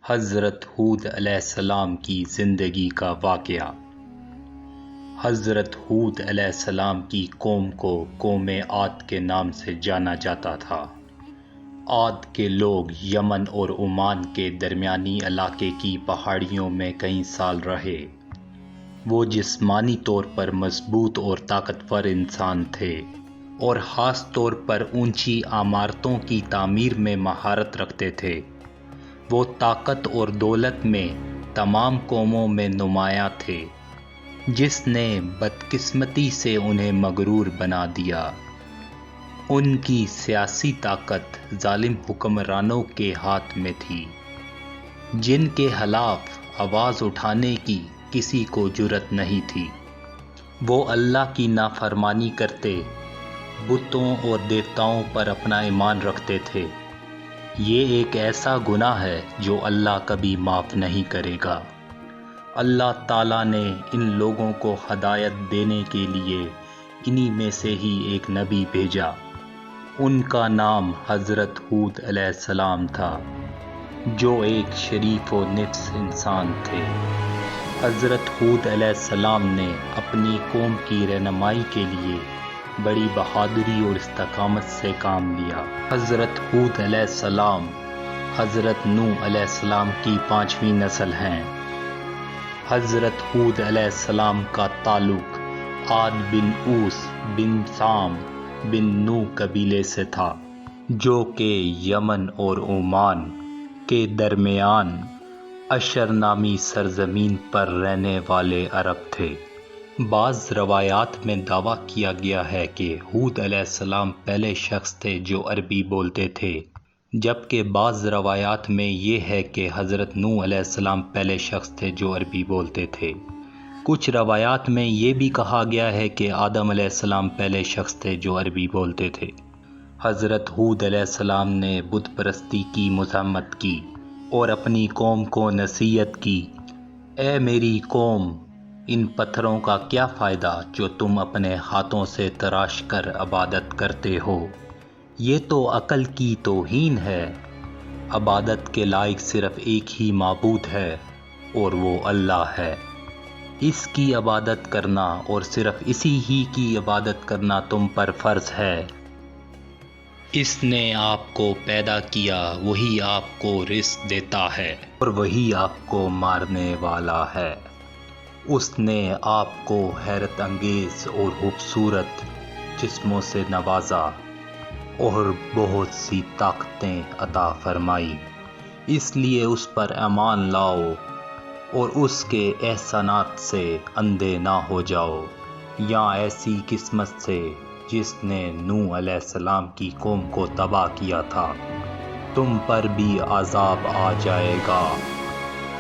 حضرت ہود علیہ السلام کی زندگی کا واقعہ۔ حضرت ہود علیہ السلام کی قوم کو قوم عاد کے نام سے جانا جاتا تھا۔ عاد کے لوگ یمن اور عمان کے درمیانی علاقے کی پہاڑیوں میں کئی سال رہے۔ وہ جسمانی طور پر مضبوط اور طاقتور انسان تھے اور خاص طور پر اونچی عمارتوں کی تعمیر میں مہارت رکھتے تھے۔ وہ طاقت اور دولت میں تمام قوموں میں نمایاں تھے، جس نے بدقسمتی سے انہیں مغرور بنا دیا۔ ان کی سیاسی طاقت ظالم حکمرانوں کے ہاتھ میں تھی، جن کے خلاف آواز اٹھانے کی کسی کو جرأت نہیں تھی۔ وہ اللہ کی نافرمانی کرتے، بتوں اور دیوتاؤں پر اپنا ایمان رکھتے تھے۔ یہ ایک ایسا گناہ ہے جو اللہ کبھی معاف نہیں کرے گا۔ اللہ تعالیٰ نے ان لوگوں کو ہدایت دینے کے لیے انہی میں سے ہی ایک نبی بھیجا۔ ان کا نام حضرت ہود علیہ السلام تھا، جو ایک شریف و نفس انسان تھے۔ حضرت ہود علیہ السلام نے اپنی قوم کی رہنمائی کے لیے بڑی بہادری اور استقامت سے کام لیا۔ حضرت ہود علیہ السلام حضرت نوح علیہ السلام کی 5ویں نسل ہیں۔ حضرت ہود علیہ السلام کا تعلق عاد بن اوس بن سام بن نوح قبیلے سے تھا، جو کہ یمن اور عمان کے درمیان اشر نامی سرزمین پر رہنے والے عرب تھے۔ بعض روایات میں دعویٰ کیا گیا ہے کہ ہود علیہ السلام پہلے شخص تھے جو عربی بولتے تھے، جبکہ بعض روایات میں یہ ہے کہ حضرت نوح علیہ السلام پہلے شخص تھے جو عربی بولتے تھے۔ کچھ روایات میں یہ بھی کہا گیا ہے کہ آدم علیہ السلام پہلے شخص تھے جو عربی بولتے تھے۔ حضرت ہود علیہ السلام نے بت پرستی کی مذمت کی اور اپنی قوم کو نصیحت کی، اے میری قوم، ان پتھروں کا کیا فائدہ جو تم اپنے ہاتھوں سے تراش کر عبادت کرتے ہو؟ یہ تو عقل کی توہین ہے۔ عبادت کے لائق صرف ایک ہی معبود ہے اور وہ اللہ ہے۔ اس کی عبادت کرنا اور صرف اسی ہی کی عبادت کرنا تم پر فرض ہے۔ اس نے آپ کو پیدا کیا، وہی آپ کو رزق دیتا ہے اور وہی آپ کو مارنے والا ہے۔ اس نے آپ کو حیرت انگیز اور خوبصورت جسموں سے نوازا اور بہت سی طاقتیں عطا فرمائی، اس لیے اس پر ایمان لاؤ اور اس کے احسانات سے اندھے نہ ہو جاؤ، یا ایسی قسمت سے جس نے نوح علیہ السلام کی قوم کو تباہ کیا تھا، تم پر بھی عذاب آ جائے گا۔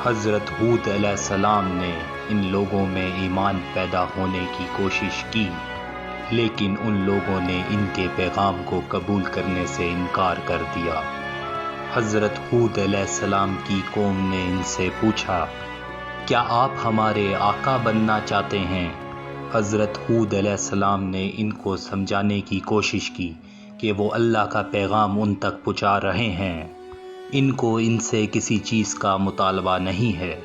حضرت ہود علیہ السلام نے ان لوگوں میں ایمان پیدا ہونے کی کوشش کی، لیکن ان لوگوں نے ان کے پیغام کو قبول کرنے سے انکار کر دیا۔ حضرت ہود علیہ السلام کی قوم نے ان سے پوچھا، کیا آپ ہمارے آقا بننا چاہتے ہیں؟ حضرت ہود علیہ السلام نے ان کو سمجھانے کی کوشش کی کہ وہ اللہ کا پیغام ان تک پہنچا رہے ہیں، ان کو ان سے کسی چیز کا مطالبہ نہیں ہے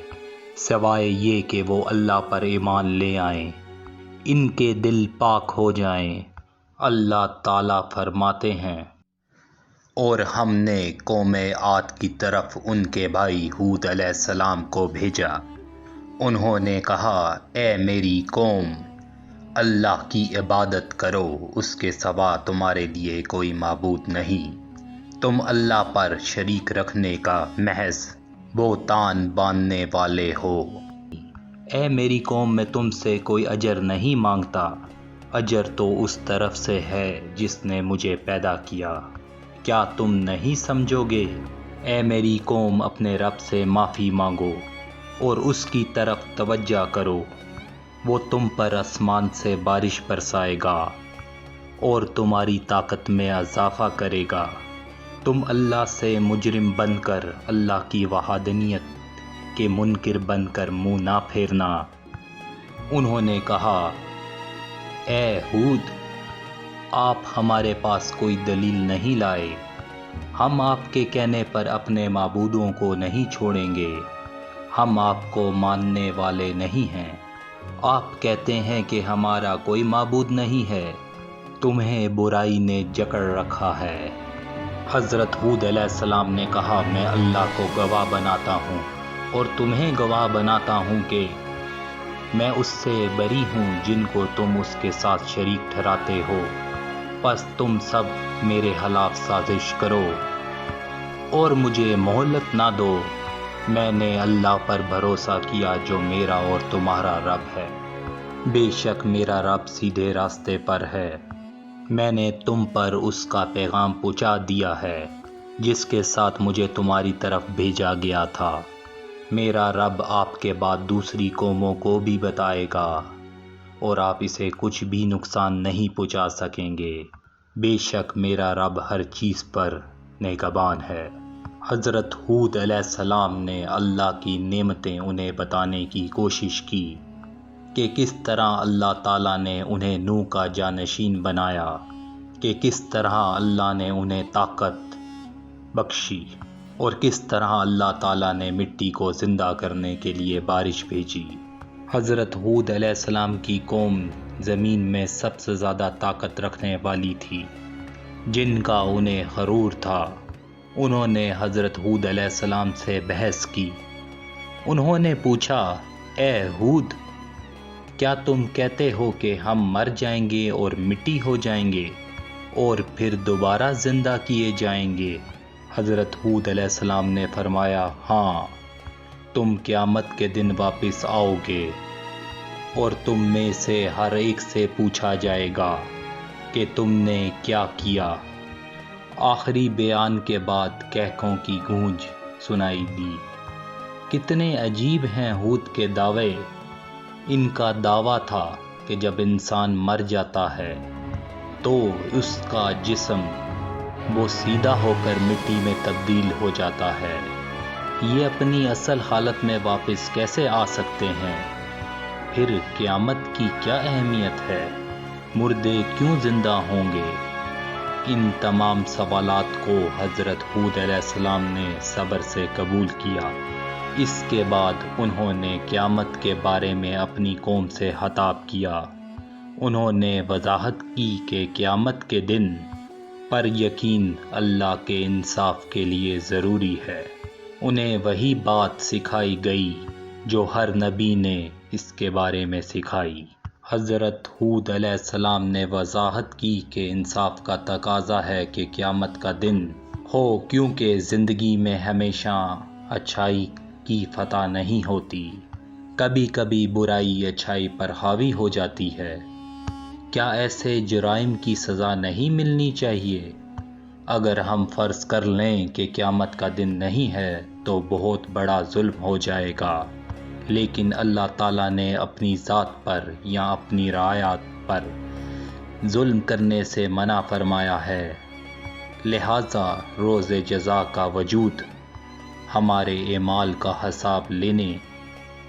سوائے یہ کہ وہ اللہ پر ایمان لے آئیں، ان کے دل پاک ہو جائیں۔ اللہ تعالیٰ فرماتے ہیں، اور ہم نے قوم عاد کی طرف ان کے بھائی ہود علیہ السلام کو بھیجا۔ انہوں نے کہا، اے میری قوم، اللہ کی عبادت کرو، اس کے سوا تمہارے لیے کوئی معبود نہیں۔ تم اللہ پر شریک رکھنے کا محض بہتان باندھنے والے ہو۔ اے میری قوم، میں تم سے کوئی اجر نہیں مانگتا، اجر تو اس طرف سے ہے جس نے مجھے پیدا کیا۔ کیا تم نہیں سمجھو گے؟ اے میری قوم، اپنے رب سے معافی مانگو اور اس کی طرف توجہ کرو، وہ تم پر آسمان سے بارش برسائے گا اور تمہاری طاقت میں اضافہ کرے گا۔ تم اللہ سے مجرم بن کر اللہ کی وحدانیت کے منکر بن کر منہ نہ پھیرنا۔ انہوں نے کہا، اے ہود، آپ ہمارے پاس کوئی دلیل نہیں لائے، ہم آپ کے کہنے پر اپنے معبودوں کو نہیں چھوڑیں گے، ہم آپ کو ماننے والے نہیں ہیں۔ آپ کہتے ہیں کہ ہمارا کوئی معبود نہیں ہے، تمہیں برائی نے جکڑ رکھا ہے۔ حضرت ہود علیہ السلام نے کہا، میں اللہ کو گواہ بناتا ہوں اور تمہیں گواہ بناتا ہوں کہ میں اس سے بری ہوں جن کو تم اس کے ساتھ شریک ٹھہراتے ہو، پس تم سب میرے خلاف سازش کرو اور مجھے مہلت نہ دو۔ میں نے اللہ پر بھروسہ کیا جو میرا اور تمہارا رب ہے، بے شک میرا رب سیدھے راستے پر ہے۔ میں نے تم پر اس کا پیغام پہنچا دیا ہے جس کے ساتھ مجھے تمہاری طرف بھیجا گیا تھا۔ میرا رب آپ کے بعد دوسری قوموں کو بھی بتائے گا اور آپ اسے کچھ بھی نقصان نہیں پہنچا سکیں گے، بے شک میرا رب ہر چیز پر نگہبان ہے۔ حضرت ہود علیہ السلام نے اللہ کی نعمتیں انہیں بتانے کی کوشش کی کہ کس طرح اللہ تعالیٰ نے انہیں نوح کا جانشین بنایا، کہ کس طرح اللہ نے انہیں طاقت بخشی اور کس طرح اللہ تعالیٰ نے مٹی کو زندہ کرنے کے لیے بارش بھیجی۔ حضرت ہود علیہ السلام کی قوم زمین میں سب سے زیادہ طاقت رکھنے والی تھی، جن کا انہیں غرور تھا۔ انہوں نے حضرت ہود علیہ السلام سے بحث کی۔ انہوں نے پوچھا، اے ہود، کیا تم کہتے ہو کہ ہم مر جائیں گے اور مٹی ہو جائیں گے اور پھر دوبارہ زندہ کیے جائیں گے؟ حضرت ہود علیہ السلام نے فرمایا، ہاں، تم قیامت کے دن واپس آؤ گے اور تم میں سے ہر ایک سے پوچھا جائے گا کہ تم نے کیا کیا۔ آخری بیان کے بعد کہکوں کی گونج سنائی دی۔ کتنے عجیب ہیں ہود کے دعوے۔ ان کا دعویٰ تھا کہ جب انسان مر جاتا ہے تو اس کا جسم وہ سیدھا ہو کر مٹی میں تبدیل ہو جاتا ہے۔ یہ اپنی اصل حالت میں واپس کیسے آ سکتے ہیں؟ پھر قیامت کی کیا اہمیت ہے؟ مردے کیوں زندہ ہوں گے؟ ان تمام سوالات کو حضرت ہود علیہ السلام نے صبر سے قبول کیا۔ اس کے بعد انہوں نے قیامت کے بارے میں اپنی قوم سے خطاب کیا۔ انہوں نے وضاحت کی کہ قیامت کے دن پر یقین اللہ کے انصاف کے لیے ضروری ہے۔ انہیں وہی بات سکھائی گئی جو ہر نبی نے اس کے بارے میں سکھائی۔ حضرت ہود علیہ السلام نے وضاحت کی کہ انصاف کا تقاضا ہے کہ قیامت کا دن ہو، کیونکہ زندگی میں ہمیشہ اچھائی کی فتح نہیں ہوتی، کبھی کبھی برائی اچھائی پر حاوی ہو جاتی ہے۔ کیا ایسے جرائم کی سزا نہیں ملنی چاہیے؟ اگر ہم فرض کر لیں کہ قیامت کا دن نہیں ہے تو بہت بڑا ظلم ہو جائے گا، لیکن اللہ تعالیٰ نے اپنی ذات پر یا اپنی رعایت پر ظلم کرنے سے منع فرمایا ہے، لہذا روز جزا کا وجود ہمارے اعمال کا حساب لینے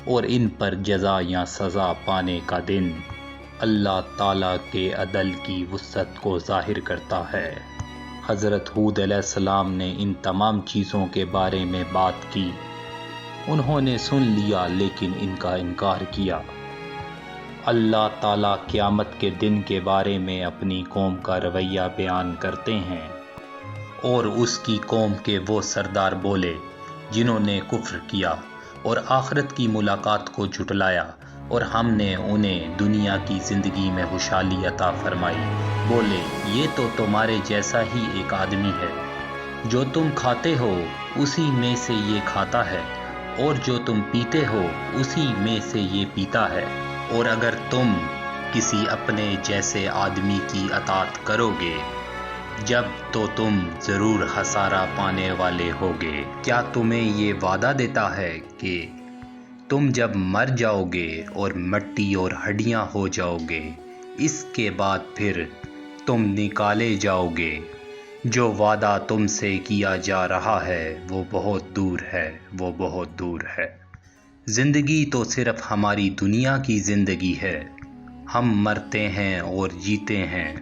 اور ان پر جزا یا سزا پانے کا دن اللہ تعالیٰ کے عدل کی وسعت کو ظاہر کرتا ہے۔ حضرت ہود علیہ السلام نے ان تمام چیزوں کے بارے میں بات کی۔ انہوں نے سن لیا لیکن ان کا انکار کیا۔ اللہ تعالیٰ قیامت کے دن کے بارے میں اپنی قوم کا رویہ بیان کرتے ہیں، اور اس کی قوم کے وہ سردار بولے جنہوں نے کفر کیا اور آخرت کی ملاقات کو جھٹلایا، اور ہم نے انہیں دنیا کی زندگی میں خوشحالی عطا فرمائی۔ بولے، یہ تو تمہارے جیسا ہی ایک آدمی ہے، جو تم کھاتے ہو اسی میں سے یہ کھاتا ہے، اور جو تم پیتے ہو اسی میں سے یہ پیتا ہے، اور اگر تم کسی اپنے جیسے آدمی کی اطاعت کرو گے جب تو تم ضرور خسارہ پانے والے ہوگے۔ کیا تمہیں یہ وعدہ دیتا ہے کہ تم جب مر جاؤ گے اور مٹی اور ہڈیاں ہو جاؤ گے، اس کے بعد پھر تم نکالے جاؤ گے؟ جو وعدہ تم سے کیا جا رہا ہے وہ بہت دور ہے، وہ بہت دور ہے۔ زندگی تو صرف ہماری دنیا کی زندگی ہے، ہم مرتے ہیں اور جیتے ہیں،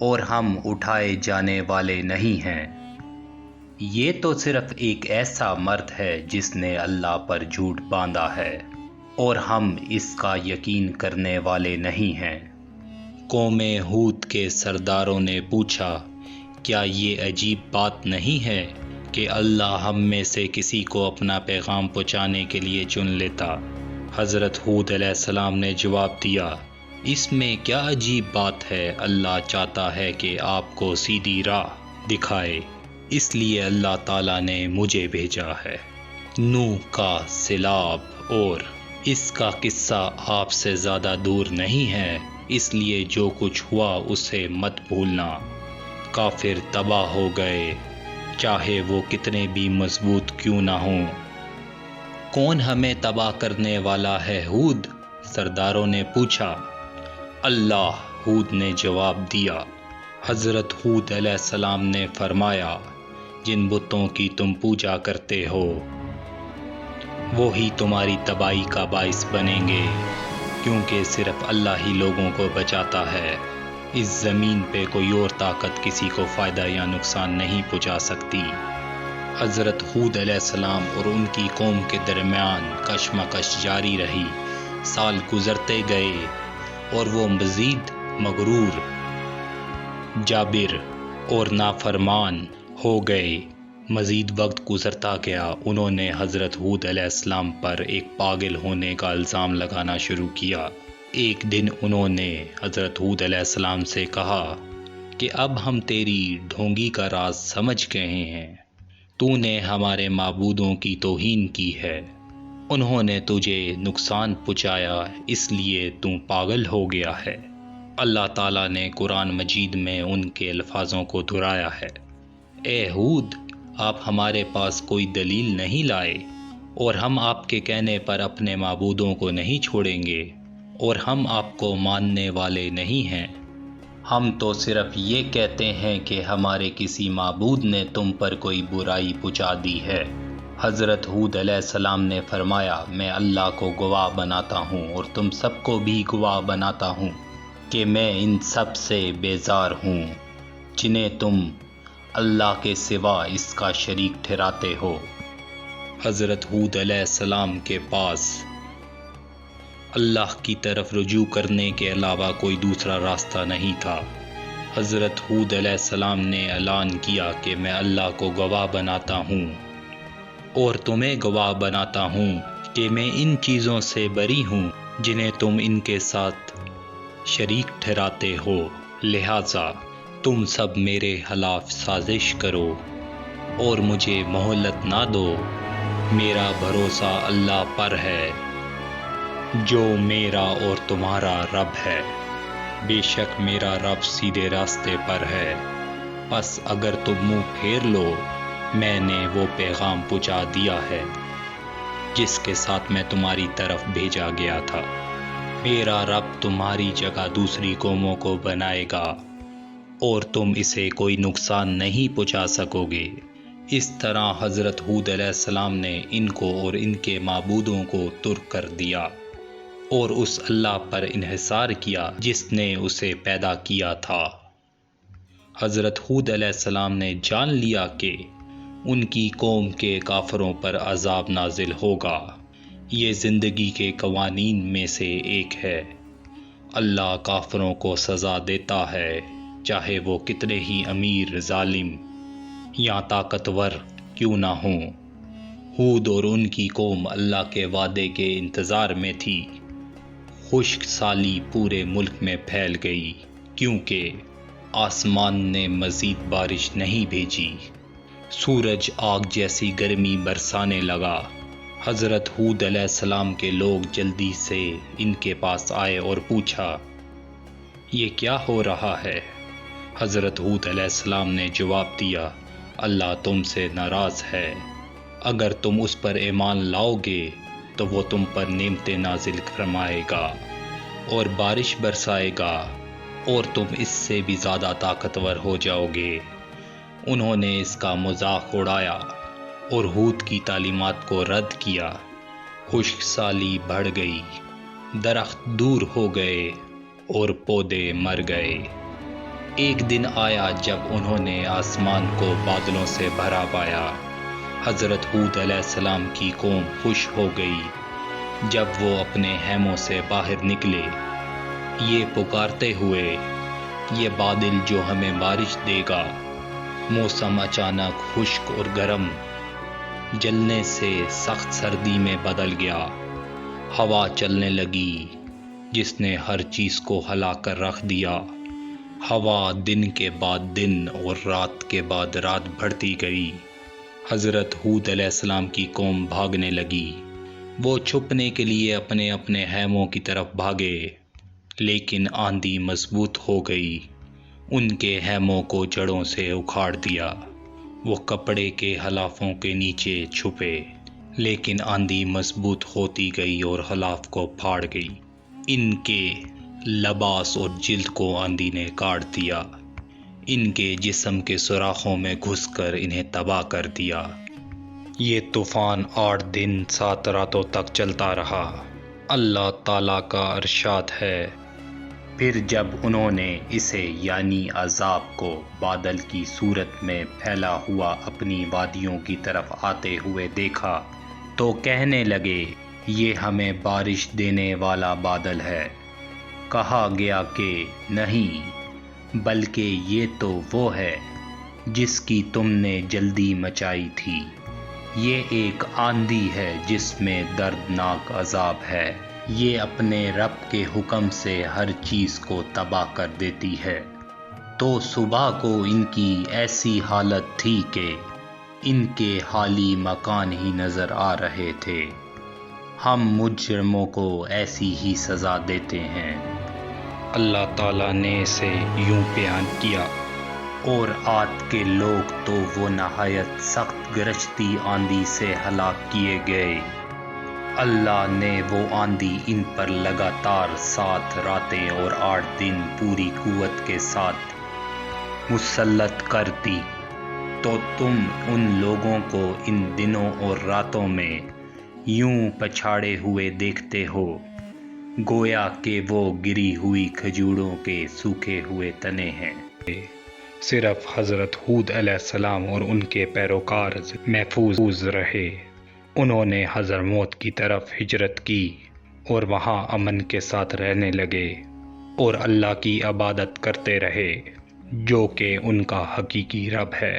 اور ہم اٹھائے جانے والے نہیں ہیں۔ یہ تو صرف ایک ایسا مرد ہے جس نے اللہ پر جھوٹ باندھا ہے اور ہم اس کا یقین کرنے والے نہیں ہیں۔ قوم ہود کے سرداروں نے پوچھا، کیا یہ عجیب بات نہیں ہے کہ اللہ ہم میں سے کسی کو اپنا پیغام پہنچانے کے لیے چن لیتا؟ حضرت ہود علیہ السلام نے جواب دیا، اس میں کیا عجیب بات ہے؟ اللہ چاہتا ہے کہ آپ کو سیدھی راہ دکھائے، اس لیے اللہ تعالیٰ نے مجھے بھیجا ہے۔ نوح کا سیلاب اور اس کا قصہ آپ سے زیادہ دور نہیں ہے، اس لیے جو کچھ ہوا اسے مت بھولنا۔ کافر تباہ ہو گئے، چاہے وہ کتنے بھی مضبوط کیوں نہ ہوں۔ کون ہمیں تباہ کرنے والا ہے ہود؟ سرداروں نے پوچھا۔ اللہ، ہود نے جواب دیا۔ حضرت ہود علیہ السلام نے فرمایا، جن بتوں کی تم پوجا کرتے ہو وہی تمہاری تباہی کا باعث بنیں گے، کیونکہ صرف اللہ ہی لوگوں کو بچاتا ہے۔ اس زمین پہ کوئی اور طاقت کسی کو فائدہ یا نقصان نہیں پہنچا سکتی۔ حضرت ہود علیہ السلام اور ان کی قوم کے درمیان کشمکش جاری رہی۔ سال گزرتے گئے اور وہ مزید مغرور، جابر اور نافرمان ہو گئے۔ مزید وقت گزرتا گیا، انہوں نے حضرت ہود علیہ السلام پر ایک پاگل ہونے کا الزام لگانا شروع کیا۔ ایک دن انہوں نے حضرت ہود علیہ السلام سے کہا کہ اب ہم تیری ڈھونگی کا راز سمجھ گئے ہیں، تو نے ہمارے معبودوں کی توہین کی ہے، انہوں نے تجھے نقصان پہنچایا، اس لیے تو پاگل ہو گیا ہے۔ اللہ تعالیٰ نے قرآن مجید میں ان کے الفاظوں کو دہرایا ہے، اے ہود، آپ ہمارے پاس کوئی دلیل نہیں لائے اور ہم آپ کے کہنے پر اپنے معبودوں کو نہیں چھوڑیں گے اور ہم آپ کو ماننے والے نہیں ہیں۔ ہم تو صرف یہ کہتے ہیں کہ ہمارے کسی معبود نے تم پر کوئی برائی پہنچا دی ہے۔ حضرت ہود علیہ السلام نے فرمایا، میں اللہ کو گواہ بناتا ہوں اور تم سب کو بھی گواہ بناتا ہوں کہ میں ان سب سے بیزار ہوں جنہیں تم اللہ کے سوا اس کا شریک ٹھہراتے ہو۔ حضرت ہود علیہ السلام کے پاس اللہ کی طرف رجوع کرنے کے علاوہ کوئی دوسرا راستہ نہیں تھا۔ حضرت ہود علیہ السلام نے اعلان کیا کہ میں اللہ کو گواہ بناتا ہوں اور تمہیں گواہ بناتا ہوں کہ میں ان چیزوں سے بری ہوں جنہیں تم ان کے ساتھ شریک ٹھہراتے ہو، لہٰذا تم سب میرے خلاف سازش کرو اور مجھے مہلت نہ دو۔ میرا بھروسہ اللہ پر ہے جو میرا اور تمہارا رب ہے، بے شک میرا رب سیدھے راستے پر ہے، پس اگر تم منہ پھیر لو، میں نے وہ پیغام پہنچا دیا ہے جس کے ساتھ میں تمہاری طرف بھیجا گیا تھا۔ میرا رب تمہاری جگہ دوسری قوموں کو بنائے گا اور تم اسے کوئی نقصان نہیں پہنچا سکو گے۔ اس طرح حضرت ہود علیہ السلام نے ان کو اور ان کے معبودوں کو ترک کر دیا اور اس اللہ پر انحصار کیا جس نے اسے پیدا کیا تھا۔ حضرت ہود علیہ السلام نے جان لیا کہ ان کی قوم کے کافروں پر عذاب نازل ہوگا۔ یہ زندگی کے قوانین میں سے ایک ہے، اللہ کافروں کو سزا دیتا ہے، چاہے وہ کتنے ہی امیر، ظالم یا طاقتور کیوں نہ ہوں۔ ہود اور ان کی قوم اللہ کے وعدے کے انتظار میں تھی۔ خشک سالی پورے ملک میں پھیل گئی کیونکہ آسمان نے مزید بارش نہیں بھیجی۔ سورج آگ جیسی گرمی برسانے لگا۔ حضرت ہود علیہ السلام کے لوگ جلدی سے ان کے پاس آئے اور پوچھا، یہ کیا ہو رہا ہے؟ حضرت ہود علیہ السلام نے جواب دیا، اللہ تم سے ناراض ہے، اگر تم اس پر ایمان لاؤ گے تو وہ تم پر نعمتیں نازل فرمائے گا اور بارش برسائے گا اور تم اس سے بھی زیادہ طاقتور ہو جاؤ گے۔ انہوں نے اس کا مذاق اڑایا اور ہود کی تعلیمات کو رد کیا۔ خشک سالی بڑھ گئی، درخت دور ہو گئے اور پودے مر گئے۔ ایک دن آیا جب انہوں نے آسمان کو بادلوں سے بھرا پایا۔ حضرت ہود علیہ السلام کی قوم خوش ہو گئی۔ جب وہ اپنے خیموں سے باہر نکلے، یہ پکارتے ہوئے، یہ بادل جو ہمیں بارش دے گا۔ موسم اچانک خشک اور گرم، جلنے سے سخت سردی میں بدل گیا۔ ہوا چلنے لگی جس نے ہر چیز کو ہلا کر رکھ دیا۔ ہوا دن کے بعد دن اور رات کے بعد رات بڑھتی گئی۔ حضرت ہود علیہ السلام کی قوم بھاگنے لگی۔ وہ چھپنے کے لیے اپنے اپنے خیموں کی طرف بھاگے، لیکن آندھی مضبوط ہو گئی، ان کے خیموں کو جڑوں سے اکھاڑ دیا۔ وہ کپڑے کے غلافوں کے نیچے چھپے، لیکن آندھی مضبوط ہوتی گئی اور غلاف کو پھاڑ گئی۔ ان کے لباس اور جلد کو آندھی نے کاٹ دیا، ان کے جسم کے سوراخوں میں گھس کر انہیں تباہ کر دیا۔ یہ طوفان 8 دن 7 راتوں تک چلتا رہا۔ اللہ تعالیٰ کا ارشاد ہے، پھر جب انہوں نے اسے یعنی عذاب کو بادل کی صورت میں پھیلا ہوا اپنی وادیوں کی طرف آتے ہوئے دیکھا تو کہنے لگے، یہ ہمیں بارش دینے والا بادل ہے۔ کہا گیا کہ نہیں، بلکہ یہ تو وہ ہے جس کی تم نے جلدی مچائی تھی۔ یہ ایک آندھی ہے جس میں دردناک عذاب ہے۔ یہ اپنے رب کے حکم سے ہر چیز کو تباہ کر دیتی ہے۔ تو صبح کو ان کی ایسی حالت تھی کہ ان کے خالی مکان ہی نظر آ رہے تھے۔ ہم مجرموں کو ایسی ہی سزا دیتے ہیں۔ اللہ تعالیٰ نے اسے یوں بیان کیا، اور عاد کے لوگ تو وہ نہایت سخت گرجتی آندھی سے ہلاک کیے گئے۔ اللہ نے وہ آندھی ان پر لگاتار 7 راتیں اور 8 دن پوری قوت کے ساتھ مسلط کر دی، تو تم ان لوگوں کو ان دنوں اور راتوں میں یوں پچھاڑے ہوئے دیکھتے ہو، گویا کہ وہ گری ہوئی کھجوروں کے سوکھے ہوئے تنے ہیں۔ صرف حضرت ہود علیہ السلام اور ان کے پیروکار محفوظ رہے۔ انہوں نے حضرموت کی طرف ہجرت کی اور وہاں امن کے ساتھ رہنے لگے اور اللہ کی عبادت کرتے رہے جو کہ ان کا حقیقی رب ہے۔